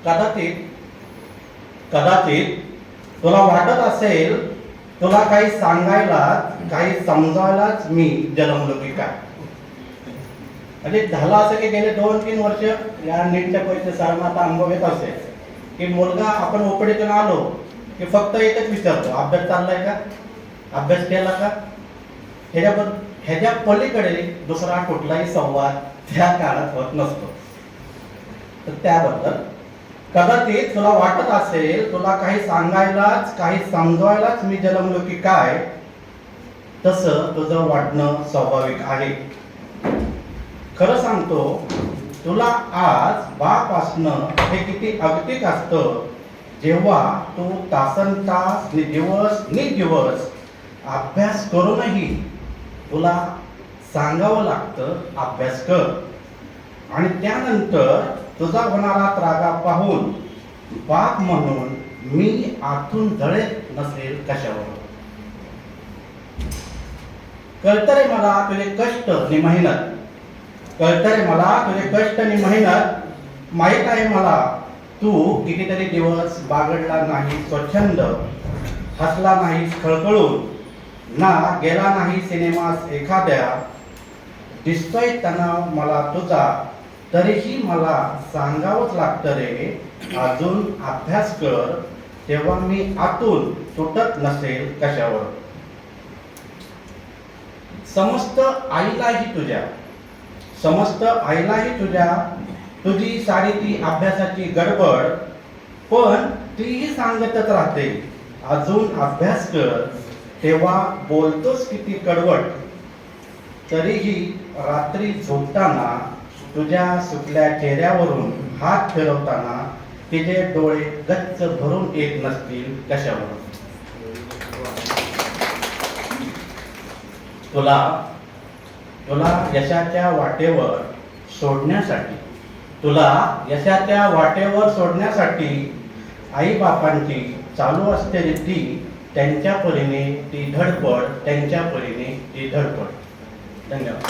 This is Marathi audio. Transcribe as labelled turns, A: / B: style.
A: कदाचित कदाचित तुला वाटत असेल तुला काही सांगायला काही समजायलाच मी जन्मलो की काय. म्हणजे झालं असं की गेले 2-3 वर्ष या नीटच्या परीक्षेत सरांना आता अनुभव येत असेल की मुलगा आपण ओपडीतून आलो की फक्त एकच विचारतो, अभ्यास चाललाय का, अभ्यास केला का. ह्याच्या पलीकडे दुसरा कुठलाही संवाद त्या काळात होत नसतो. तर त्याबद्दल कदाचित तुला वाटत असेल तुला काही सांगायलाच काही समजवायलाच मी जन्मलो की काय. तसं तुझं वाटणं स्वाभाविक आहे. खरं सांगतो तुला आज बाप असणं हे किती अगतिक असतं जेव्हा तू तासनतास दिवस अभ्यास करूनही तुला सांगावं लागतं अभ्यास कर. आणि त्यानंतर तुझा होणारा त्रागा पाहून बाप म्हणून मी आतून जळत नसेल कशावर. कळतं रे मला तुझे कष्ट आणि मेहनत, कळतं रे मला तुझे कष्ट आणि मेहनत. माहीत आहे मला तू कितीतरी दिवस बागडला नाही स्वच्छंद, हसला नाही खळखळून, ना गेला नाही सिनेमास एखाद्या. दिसतोय तणाव मला तुझा तरीही मला सांगावंच लागतं रे अजून अभ्यास कर. तेव्हा मी आतून तुटत नसेल कशावर. समस्त आईलाही तुझ्या तुझी सारी ती अभ्यासाची गडबड, पण तीही सांगतच राहते अजून अभ्यास कर. तेव्हा बोलतोस किती कडवट, तरीही रात्री झोपताना तुझ्या सुटल्या चेहऱ्यावरून हात फिरवताना तिचे डोळे गच्च भरून येत नसतील कशावर. तुला यशाच्या वाटेवर सोडण्यासाठी आई बापांची चालू असते रीती त्यांच्या परीने ती धडपड. धन्यवाद.